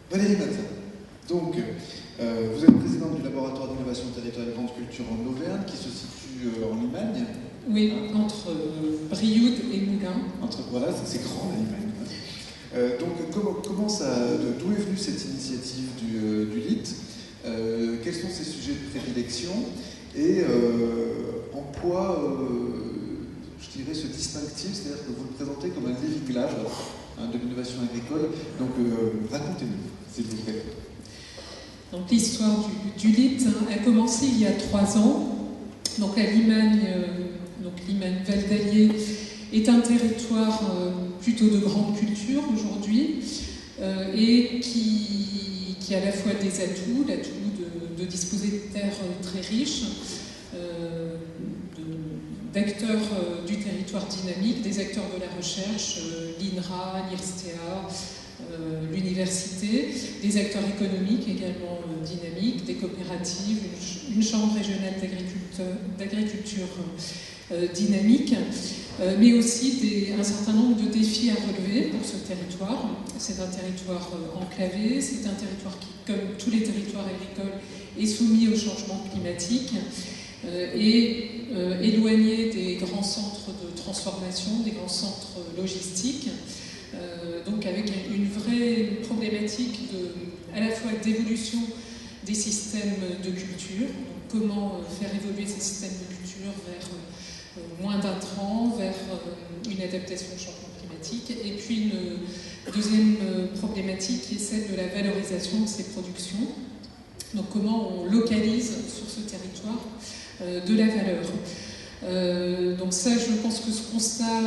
Valérie Matin, donc vous êtes présidente du laboratoire d'innovation territoriale Grande Culture en Auvergne, qui se situe en Limagne. Oui, entre Brioude et Moulins. Voilà, c'est grand la Limagne. Donc d'où est venue cette initiative du LIT? Quels sont ses sujets de prédilection? Et en quoi, je dirais, ce distinctif, c'est-à-dire que vous le présentez comme un living lab de l'innovation agricole. Donc racontez-nous, s'il vous plaît. Donc l'histoire du LIT a commencé il y a 3 ans. Donc la Limagne, Val d'Allier, est un territoire plutôt de grande culture aujourd'hui et qui a à la fois des atouts, l'atout de disposer de terres très riches, d'acteurs du territoire dynamique, des acteurs de la recherche, l'INRA, l'IRSTEA, l'université, des acteurs économiques également dynamiques, des coopératives, une chambre régionale d'agriculture dynamique, mais aussi un certain nombre de défis à relever pour ce territoire. C'est un territoire enclavé, c'est un territoire qui, comme tous les territoires agricoles, est soumis au changement climatique et éloigné des grands centres de transformation, des grands centres logistiques, donc avec une vraie problématique à la fois d'évolution des systèmes de culture, donc comment faire évoluer ces systèmes de culture vers moins d'intrants, vers une adaptation au changement climatique, et puis une deuxième problématique qui est celle de la valorisation de ces productions. Donc comment on localise sur ce territoire de la valeur. Donc ça, je pense que ce constat,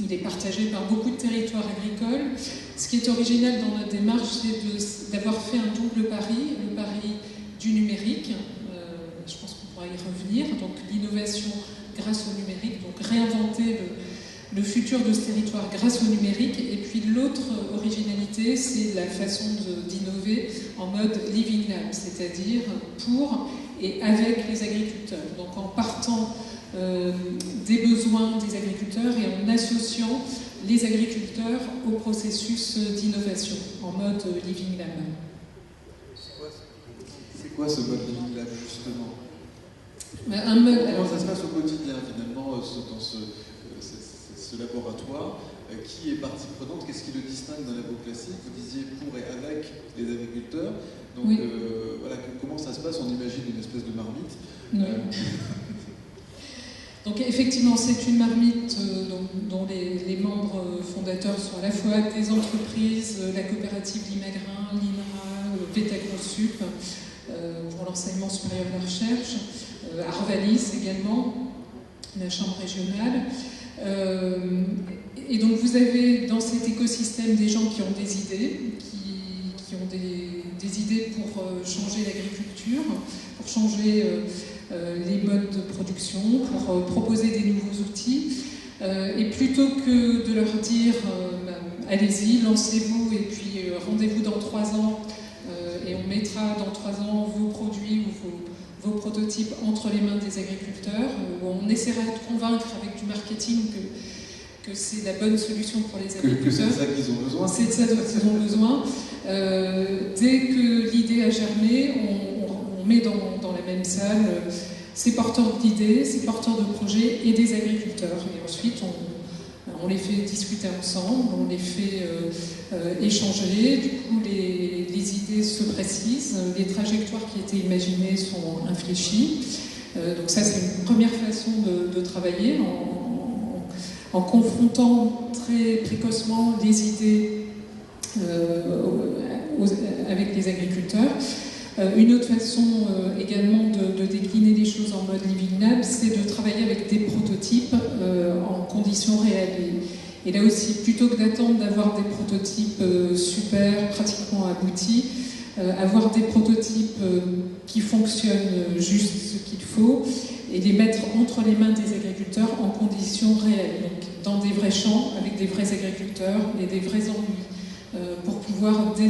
il est partagé par beaucoup de territoires agricoles. Ce qui est original dans notre démarche, c'est d'avoir fait un double pari, le pari du numérique. Je pense qu'on pourra y revenir. Donc l'innovation grâce au numérique, donc réinventer le futur de ce territoire grâce au numérique. Et puis l'autre originalité, c'est la façon d'innover en mode living lab, c'est-à-dire pour et avec les agriculteurs. Donc en partant des besoins des agriculteurs et en associant les agriculteurs au processus d'innovation en mode living lab. C'est quoi ce mode living lab, justement? Comment ça se passe au quotidien, finalement, dans ce laboratoire? Qui est partie prenante? Qu'est-ce qui le distingue d'un labo classique? Vous disiez pour et avec les agriculteurs. Donc, oui. Comment ça se passe? On imagine une espèce de marmite. Oui. Donc effectivement, c'est une marmite dont les membres fondateurs sont à la fois des entreprises, la coopérative Limagrin, l'INRA, Vétaconsup, pour l'enseignement supérieur de la recherche, Arvalis également, la chambre régionale. Et donc vous avez dans cet écosystème des gens qui ont des idées, qui ont des idées pour changer l'agriculture, pour changer les modes de production, pour proposer des nouveaux outils. Et plutôt que de leur dire allez-y, lancez-vous et puis rendez-vous dans 3 ans et on mettra dans 3 ans vos produits ou vos prototypes entre les mains des agriculteurs, on essaiera de convaincre avec du marketing que c'est la bonne solution pour les agriculteurs. Que c'est de ça qu'ils ont besoin. C'est de ça dont ils ont besoin. Dès que l'idée a germé, on met dans la même salle ces porteurs d'idées, ces porteurs de projets et des agriculteurs. Et ensuite, on les fait discuter ensemble, on les fait échanger. Du coup, les idées se précisent, les trajectoires qui étaient imaginées sont infléchies. Donc ça, c'est une première façon de travailler en confrontant très précocement les idées avec les agriculteurs. Une autre façon également de décliner les choses en mode living lab, c'est de travailler avec des prototypes en conditions réelles. Et là aussi, plutôt que d'attendre d'avoir des prototypes super, pratiquement aboutis, avoir des prototypes qui fonctionnent juste ce qu'il faut et les mettre entre les mains des agriculteurs en conditions réelles, donc dans des vrais champs, avec des vrais agriculteurs et des vrais ennuis, pour pouvoir dès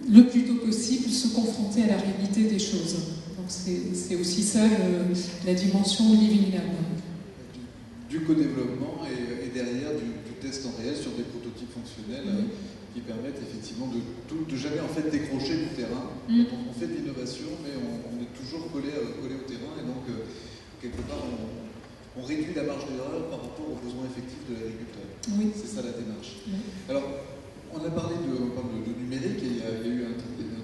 le plus tôt possible se confronter à la réalité des choses. Donc c'est aussi ça la dimension living lab. Du co-développement et derrière du tests en réel sur des prototypes fonctionnels qui permettent effectivement de jamais en fait décrocher du terrain. On fait de l'innovation, mais on est toujours collé au terrain, et donc quelque part on réduit la marge d'erreur par rapport aux besoins effectifs de l'agriculteur. Oui. C'est ça la démarche. Oui. Alors, on parle de numérique, et il y a eu un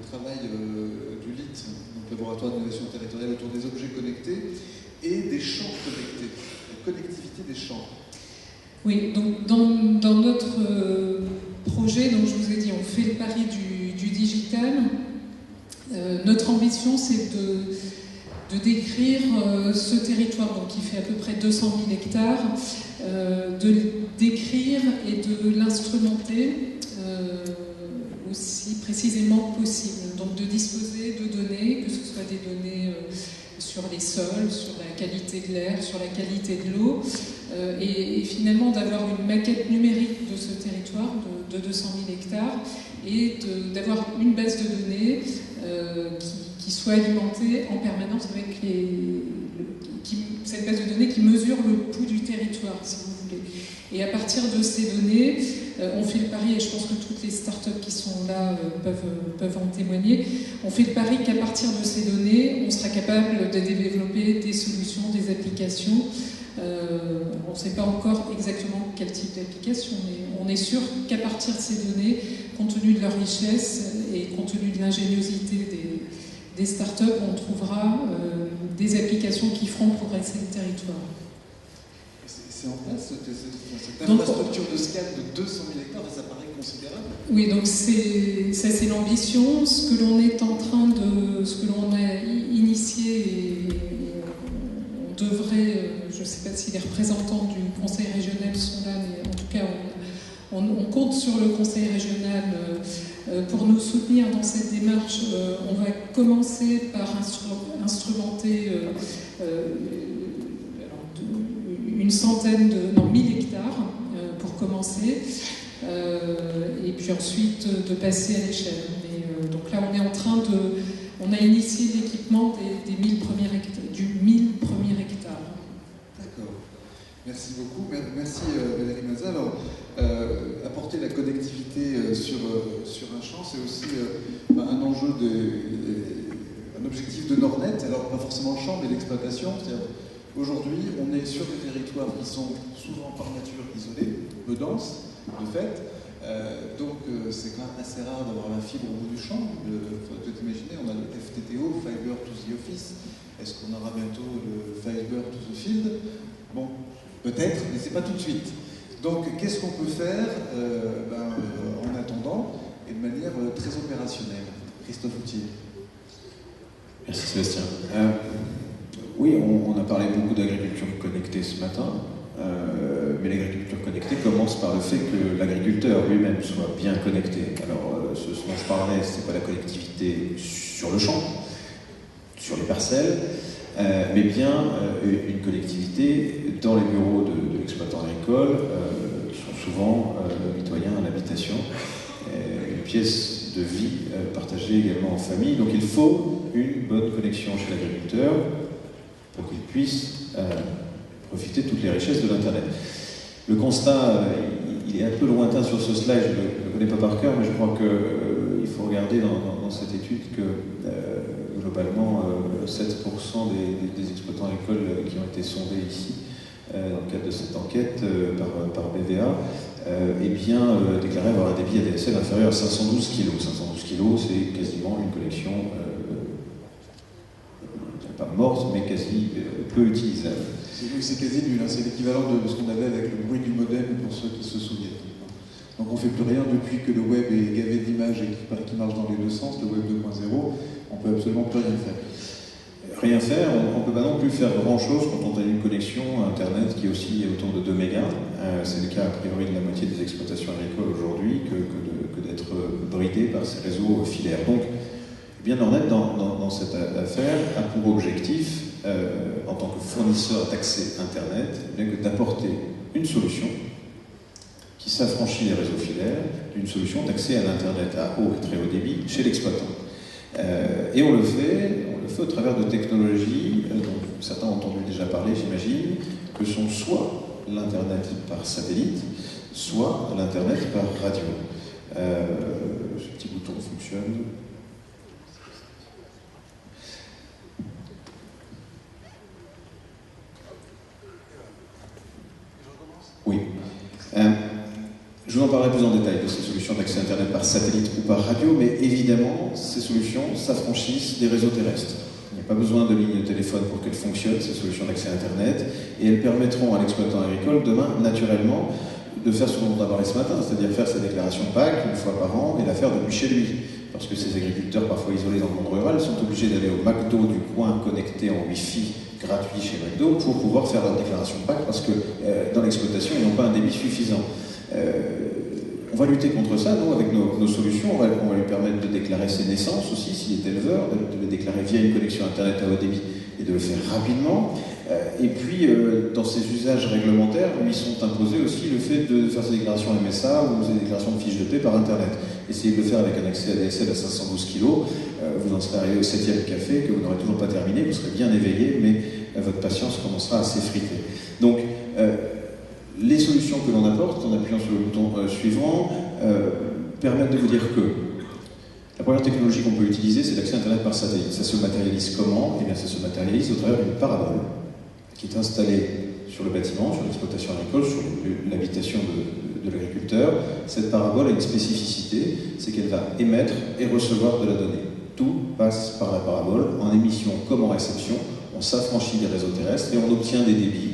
travail du LIT, donc Laboratoire d'Innovation Territoriale, autour des objets connectés et des champs connectés, la connectivité des champs. Oui, donc dans notre projet, donc je vous ai dit, on fait le pari du digital. Notre ambition, c'est de décrire ce territoire, donc qui fait à peu près 200 000 hectares, de le décrire et de l'instrumenter aussi précisément possible. Donc de disposer de données, que ce soit des données sur les sols, sur la qualité de l'air, sur la qualité de l'eau, et finalement d'avoir une maquette numérique de ce territoire de 200 000 hectares, et d'avoir une base de données qui soit alimentée en permanence avec cette base de données qui mesure le pouls du territoire, si vous voulez. Et à partir de ces données, on fait le pari, et je pense que toutes les startups qui sont là peuvent en témoigner, on fait le pari qu'à partir de ces données, on sera capable de développer des solutions, des applications. On ne sait pas encore exactement quel type d'application, mais on est sûr qu'à partir de ces données, compte tenu de leur richesse et compte tenu de l'ingéniosité des startups, on trouvera des applications qui feront progresser le territoire. C'est en place, cette infrastructure de SCAN de 200 000 hectares, ça paraît considérable. Oui, donc ça c'est l'ambition. Ce que l'on est en train de, ce que l'on a initié, et on devrait, je ne sais pas si les représentants du conseil régional sont là, mais en tout cas on compte sur le conseil régional pour nous soutenir dans cette démarche. On va commencer par instrumenter une centaine de 1000 hectares pour commencer, et puis ensuite de passer à l'échelle. Donc là, on est en train on a initié l'équipement des 1000 premiers hectares, du 1000 premiers hectares. D'accord. Merci beaucoup. Merci Valérie Mazza. Alors, apporter la connectivité sur un champ, c'est aussi un enjeu, un objectif de Nordnet. Alors, pas forcément le champ, mais l'exploitation. Aujourd'hui, on est sur des territoires qui sont souvent par nature isolés, peu denses, de fait. Donc, c'est quand même assez rare d'avoir la fibre au bout du champ. Il faut peut-être imaginer, on a le FTTO, Fiber to the Office. Est-ce qu'on aura bientôt le Fiber to the Field? Bon, peut-être, mais c'est pas tout de suite. Donc, qu'est-ce qu'on peut faire en attendant, et de manière très opérationnelle? Christophe Houtier. Merci Sébastien. Oui, on a parlé beaucoup d'agriculture connectée ce matin, mais l'agriculture connectée commence par le fait que l'agriculteur lui-même soit bien connecté. Alors, ce dont je parlais, ce n'est pas la connectivité sur le champ, sur les parcelles, mais bien une connectivité dans les bureaux de l'exploitant agricole, qui sont souvent mitoyens à l'habitation, une pièce de vie partagée également en famille. Donc il faut une bonne connexion chez l'agriculteur pour qu'il puisse profiter de toutes les richesses de l'Internet. Le constat, il est un peu lointain sur ce slide, je ne le connais pas par cœur, mais je crois qu'il faut regarder dans cette étude que globalement 7% des exploitants agricoles qui ont été sondés ici dans le cadre de cette enquête par BVA déclaraient avoir un débit ADSL inférieur à 512 kg. 512 kg, c'est quasiment une connexion pas morte, mais quasi peu utilisable. C'est quasi nul, hein. C'est l'équivalent de ce qu'on avait avec le bruit du modem pour ceux qui se souviennent. Donc on ne fait plus rien depuis que le web est gavé d'images et qui marche dans les deux sens, le web 2.0, on ne peut absolument plus rien faire. Rien faire, on ne peut pas non plus faire grand-chose quand on a une connexion Internet qui est aussi autour de 2 mégas. C'est le cas a priori de la moitié des exploitations agricoles aujourd'hui que d'être bridé par ces réseaux filaires. Donc, bien Nordnet dans cette affaire a pour objectif, en tant que fournisseur d'accès Internet, d'apporter une solution qui s'affranchit des réseaux filaires, d'une solution d'accès à l'Internet à haut et très haut débit chez l'exploitant. Et on le fait au travers de technologies dont certains ont entendu déjà parler, j'imagine, que sont soit l'Internet par satellite, soit à l'Internet par radio. Ce petit bouton fonctionne. Oui. Je vous en parlerai plus en détail de ces solutions d'accès Internet par satellite ou par radio, mais évidemment, ces solutions s'affranchissent des réseaux terrestres. Il n'y a pas besoin de ligne de téléphone pour qu'elles fonctionnent, ces solutions d'accès Internet, et elles permettront à l'exploitant agricole demain, naturellement, de faire ce dont on a parlé ce matin, c'est-à-dire faire sa déclaration PAC une fois par an et la faire depuis chez lui. Parce que ces agriculteurs, parfois isolés dans le monde rural, sont obligés d'aller au McDo du coin connecté en Wi-Fi gratuit chez McDo pour pouvoir faire leur déclaration PAC parce que dans l'exploitation, ils n'ont pas un débit suffisant. On va lutter contre ça, nous, avec nos solutions. On va lui permettre de déclarer ses naissances aussi, s'il est éleveur, de les déclarer via une connexion Internet à haut débit et de le faire rapidement. Et puis, dans ces usages réglementaires, lui sont imposés aussi le fait de faire ses déclarations MSA ou ses déclarations de fiches de paie par Internet. Essayez de le faire avec un accès ADSL à 512 kg, vous en serez arrivé au 7e café, que vous n'aurez toujours pas terminé, vous serez bien éveillé, mais votre patience commencera à s'effriter. Donc, les solutions que l'on apporte, en appuyant sur le bouton suivant, permettent de vous dire que la première technologie qu'on peut utiliser, c'est l'accès Internet par satellite. Ça se matérialise comment? Eh bien, ça se matérialise au travers d'une parabole qui est installée sur le bâtiment, sur l'exploitation agricole, sur l'habitation de l'agriculteur. Cette parabole a une spécificité, c'est qu'elle va émettre et recevoir de la donnée. Tout passe par la parabole, en émission comme en réception. On s'affranchit des réseaux terrestres et on obtient des débits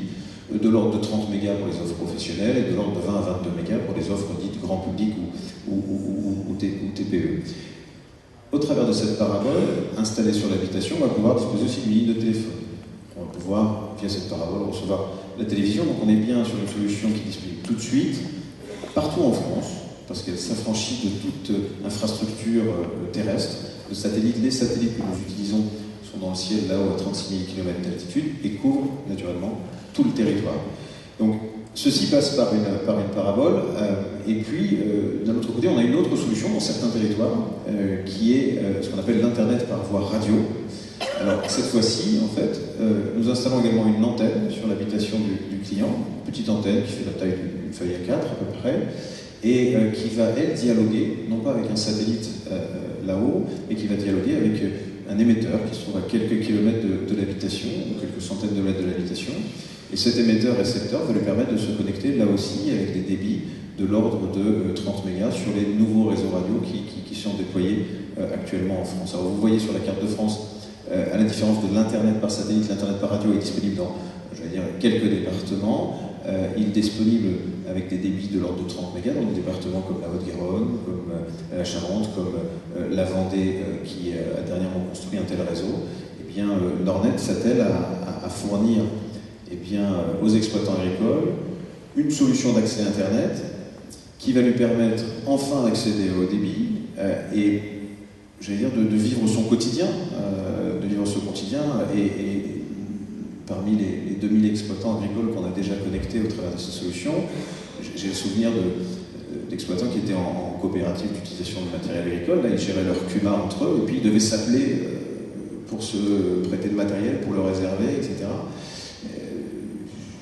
de l'ordre de 30 mégas pour les offres professionnelles et de l'ordre de 20 à 22 mégas pour les offres dites grand public ou TPE. Au travers de cette parabole, installée sur l'habitation, on va pouvoir disposer aussi d'une ligne de téléphone. On va pouvoir, via cette parabole, recevoir la télévision. Donc on est bien sur une solution qui est disponible tout de suite, partout en France, parce qu'elle s'affranchit de toute infrastructure terrestre. Le satellite, les satellites que nous utilisons sont dans le ciel là-haut à 36 000 km d'altitude et couvrent naturellement tout le territoire. Donc ceci passe par une parabole, et puis d'un autre côté, on a une autre solution dans certains territoires, qui est ce qu'on appelle l'Internet par voie radio. Alors cette fois-ci, en fait, nous installons également une antenne sur l'habitation du client, une petite antenne qui fait la taille d'une feuille A4 à peu près, et qui va, elle, dialoguer, non pas avec un satellite là-haut, mais qui va dialoguer avec un émetteur qui se trouve à quelques kilomètres de l'habitation, ou quelques centaines de mètres de l'habitation. Et cet émetteur-récepteur va lui permettre de se connecter là aussi avec des débits de l'ordre de 30 mégas sur les nouveaux réseaux radio qui sont déployés actuellement en France. Alors vous voyez sur la carte de France, à la différence de l'Internet par satellite, l'Internet par radio est disponible dans, je vais dire, quelques départements. Il est disponible avec des débits de l'ordre de 30 mégas dans des départements comme la Haute-Garonne, comme la Charente, comme la Vendée qui a dernièrement construit un tel réseau. Eh bien, Nordnet s'attelle à fournir aux exploitants agricoles une solution d'accès Internet qui va lui permettre enfin d'accéder au débit et, j'allais dire, de vivre son quotidien, et parmi les 2000 exploitants agricoles qu'on a déjà connectés au travers de ces solutions, j'ai le souvenir d'exploitants qui étaient en coopérative d'utilisation de matériel agricole. Là, ils géraient leur CUMA entre eux, et puis ils devaient s'appeler pour se prêter de matériel, pour le réserver, etc.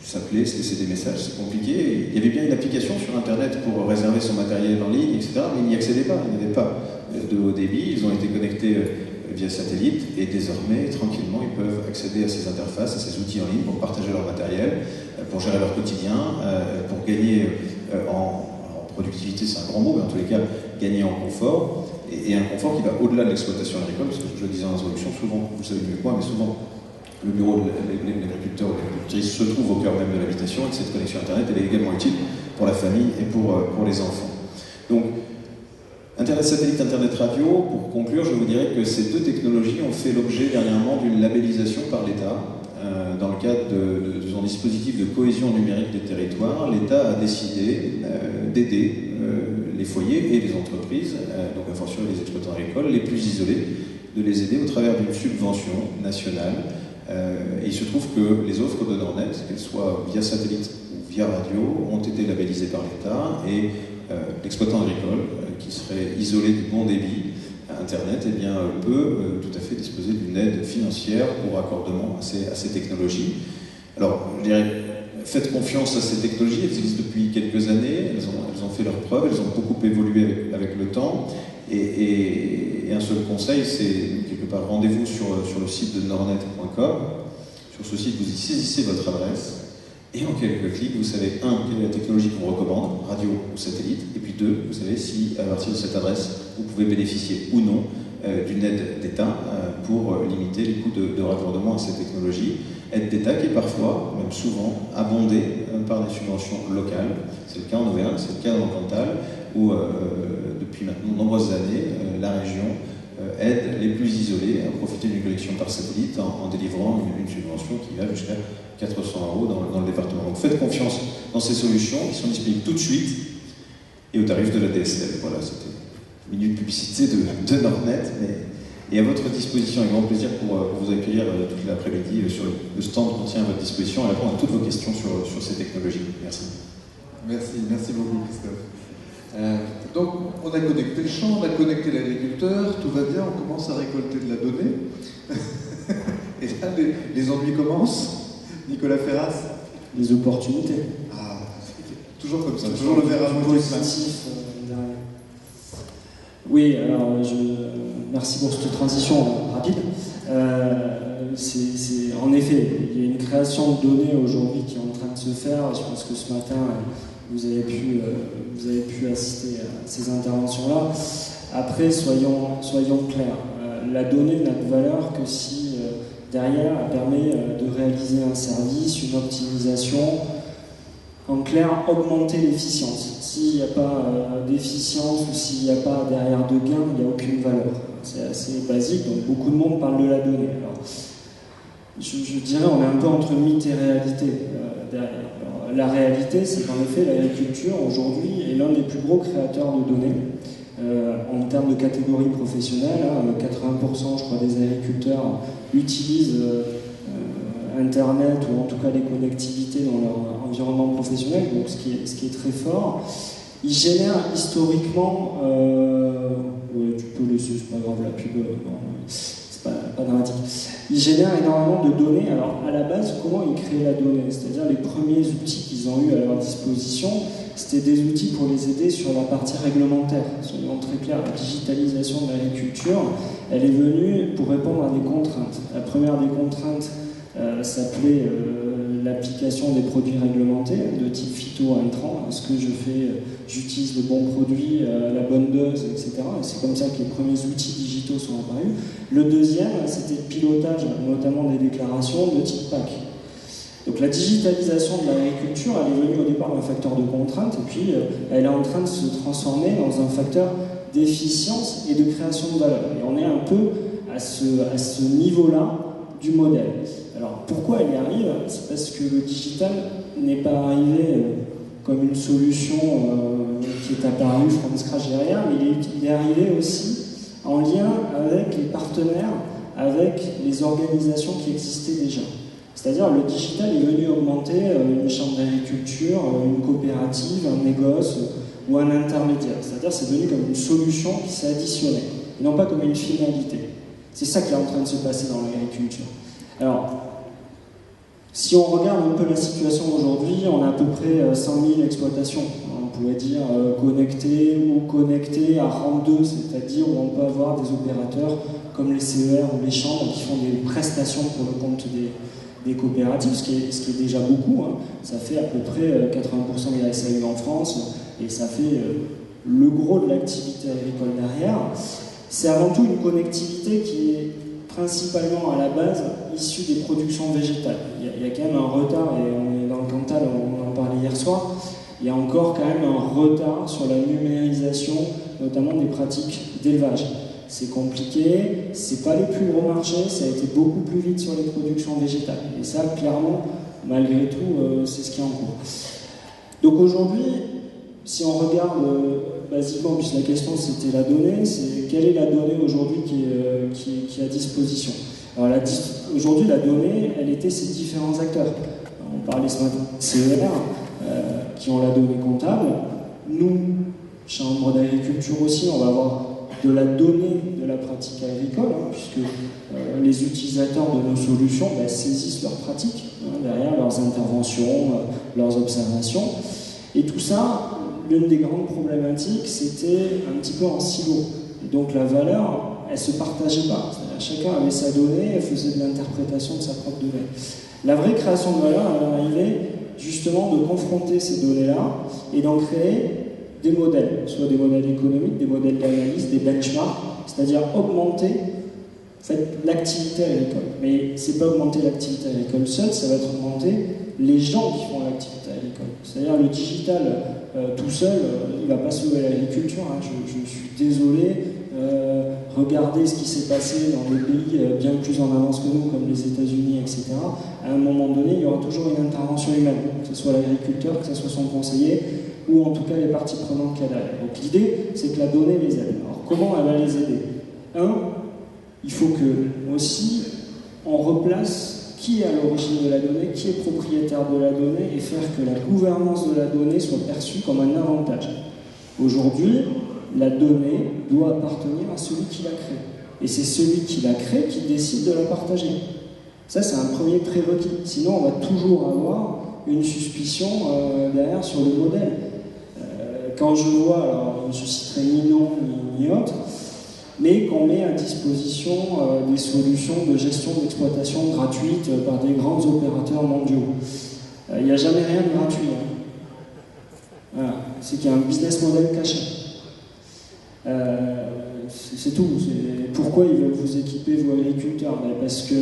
S'appeler, se laisser des messages, c'est compliqué. Il y avait bien une application sur Internet pour réserver son matériel en ligne, etc., mais ils n'y accédaient pas. Il n'y avait pas de haut débit. Ils ont été connectés via satellite, et désormais, tranquillement, ils peuvent accéder à ces interfaces, à ces outils en ligne pour partager leur matériel, pour gérer leur quotidien, pour gagner en productivité, c'est un grand mot, mais en tous les cas, gagner en confort, et un confort qui va au-delà de l'exploitation agricole, parce que je le disais en introduction, souvent, vous le savez mieux que moi, mais souvent, le bureau de l'agriculteur ou de l'agricultrice se trouve au cœur même de l'habitation, et cette connexion Internet, elle est également utile pour la famille et pour les enfants. Donc, Internet satellite, Internet radio, pour conclure, je vous dirais que ces deux technologies ont fait l'objet dernièrement d'une labellisation par l'État. Dans le cadre de son dispositif de cohésion numérique des territoires, l'État a décidé d'aider les foyers et les entreprises, donc à fortiori les exploitants agricoles, les plus isolés, de les aider au travers d'une subvention nationale. Et il se trouve que les offres de Nordnet, qu'elles soient via satellite ou via radio, ont été labellisées par l'État, et l'exploitant agricole qui serait isolé du bon débit à Internet, eh bien, peut tout à fait disposer d'une aide financière pour raccordement à ces technologies. Alors, je dirais, faites confiance à ces technologies, elles existent depuis quelques années, elles ont elles ont fait leurs preuves, elles ont beaucoup évolué avec le temps. Et un seul conseil, c'est quelque part rendez-vous sur le site de nornet.com. Sur ce site, vous y saisissez votre adresse. Et en quelques clics, vous savez, quelle est la technologie qu'on vous recommande, radio ou satellite, et puis 2, vous savez si, à partir de cette adresse, vous pouvez bénéficier ou non d'une aide d'État pour limiter les coûts de raccordement à cette technologie. Aide d'État qui est parfois, même souvent, abondée par des subventions locales. C'est le cas en Auvergne, c'est le cas dans le Cantal, où depuis maintenant de nombreuses années, la région aide les plus isolés à profiter d'une connexion par satellite en délivrant une subvention qui va jusqu'à 400 € dans le département. Donc faites confiance dans ces solutions qui sont disponibles tout de suite et au tarif de la DSL. Voilà, c'était une minute publicité de Nordnet, et à votre disposition, avec grand plaisir pour vous accueillir toute l'après-midi sur le stand qu'on tient à votre disposition et répondre à toutes vos questions sur ces technologies. Merci. Merci beaucoup Christophe. Donc on a connecté le champ, on a connecté l'agriculteur, tout va bien, on commence à récolter de la donnée. Et là, les ennuis commencent. Nicolas Ferras. Les opportunités. Ah, toujours comme ça, toujours le verre à moitié plein. Oui, alors merci pour cette transition rapide. En effet, il y a une création de données aujourd'hui qui est en train de se faire. Je pense que ce matin, vous avez pu assister à ces interventions-là. Après, soyons clairs. La donnée n'a de valeur que si derrière, elle permet de réaliser un service, une optimisation. En clair, augmenter l'efficience. S'il n'y a pas d'efficience ou s'il n'y a pas derrière de gain, il n'y a aucune valeur. C'est assez basique, donc beaucoup de monde parle de la donnée. Alors, je dirais on est un peu entre mythe et réalité derrière. Alors, la réalité, c'est qu'en effet, l'agriculture, aujourd'hui, est l'un des plus gros créateurs de données. En termes de catégorie professionnelle, 80% je crois des agriculteurs utilisent Internet ou en tout cas les connectivités dans leur environnement professionnel, donc ce qui est très fort. Ils génèrent historiquement, ouais, tu peux laisser, c'est pas grave la pub, c'est pas dramatique. Ils génèrent énormément de données. Alors à la base, comment ils créent la donnée? C'est-à-dire les premiers outils qu'ils ont eu à leur disposition, c'était des outils pour les aider sur la partie réglementaire. Soyons très clairs, la digitalisation de l'agriculture, elle est venue pour répondre à des contraintes. La première des contraintes s'appelait l'application des produits réglementés de type phyto-intrant. Est-ce que j'utilise le bon produit, la bonne dose, etc. Et c'est comme ça que les premiers outils digitaux sont apparus. Le deuxième, c'était le pilotage, notamment des déclarations de type PAC. Donc la digitalisation de l'agriculture, elle est venue au départ d'un facteur de contrainte, et puis elle est en train de se transformer dans un facteur d'efficience et de création de valeur. Et on est un peu à ce niveau-là du modèle. Alors pourquoi elle y arrive? C'est parce que le digital n'est pas arrivé comme une solution qui est apparue from scratch derrière, mais il est arrivé aussi en lien avec les partenaires, avec les organisations qui existaient déjà. C'est-à-dire le digital est venu augmenter une chambre d'agriculture, une coopérative, un négoce ou un intermédiaire. C'est-à-dire c'est venu comme une solution qui s'est additionnée, et non pas comme une finalité. C'est ça qui est en train de se passer dans l'agriculture. Alors, si on regarde un peu la situation aujourd'hui, on a à peu près 100 000 exploitations. On pourrait dire connectées à rang 2, c'est-à-dire où on peut avoir des opérateurs comme les CER ou les chambres qui font des prestations pour le compte des coopératives, ce qui est déjà beaucoup. Ça fait à peu près 80% de la SAU en France, et ça fait le gros de l'activité agricole derrière. C'est avant tout une connectivité qui est principalement à la base issue des productions végétales. Il y a quand même un retard, et on est dans le Cantal, on en parlait hier soir, il y a encore quand même un retard sur la numérisation, notamment des pratiques d'élevage. C'est compliqué, c'est pas les plus gros marchés, ça a été beaucoup plus vite sur les productions végétales. Et ça, clairement, malgré tout, c'est ce qui est en cours. Donc aujourd'hui, si on regarde basiquement, puisque la question c'était la donnée, c'est quelle est la donnée aujourd'hui qui est à disposition. Alors aujourd'hui, la donnée, elle était ces différents acteurs. On parlait ce matin de CER, qui ont la donnée comptable. Nous, Chambre d'agriculture aussi, on va avoir de la donnée de la pratique agricole, puisque les utilisateurs de nos solutions saisissent leurs pratiques, derrière leurs interventions, leurs observations. Et tout ça, l'une des grandes problématiques, c'était un petit peu en silo. Et donc la valeur, elle ne se partageait pas. C'est-à-dire, chacun avait sa donnée, elle faisait de l'interprétation de sa propre donnée. La vraie création de valeur, elle arrivait justement de confronter ces données-là et d'en créer des modèles, soit des modèles économiques, des modèles d'analyse, des benchmarks, c'est-à-dire augmenter en fait, l'activité agricole. Mais ce n'est pas augmenter l'activité agricole seule, ça va être augmenter les gens qui font l'activité agricole. C'est-à-dire le digital tout seul, il ne va pas sauver l'agriculture. Hein. Je suis désolé. Regardez ce qui s'est passé dans des pays bien plus en avance que nous, comme les États-Unis, etc. À un moment donné, il y aura toujours une intervention humaine, que ce soit l'agriculteur, que ce soit son conseiller, ou en tout cas les parties prenantes qu'il y a derrière. Donc l'idée, c'est que la donnée les aide. Alors comment elle va les aider? Il faut que aussi on replace qui est à l'origine de la donnée, qui est propriétaire de la donnée, et faire que la gouvernance de la donnée soit perçue comme un avantage. Aujourd'hui, la donnée doit appartenir à celui qui l'a créée. Et c'est celui qui l'a créée qui décide de la partager. Ça, c'est un premier prérequis. Sinon, on va toujours avoir une suspicion derrière sur le modèle. Quand je vois, alors je ne citerai ni nom ni autre, mais qu'on met à disposition des solutions de gestion d'exploitation gratuites par des grands opérateurs mondiaux. Il n'y a jamais rien de gratuit. Hein. Voilà. C'est qu'il y a un business model caché. C'est tout. Pourquoi ils veulent vous équiper, vous agriculteurs? Parce que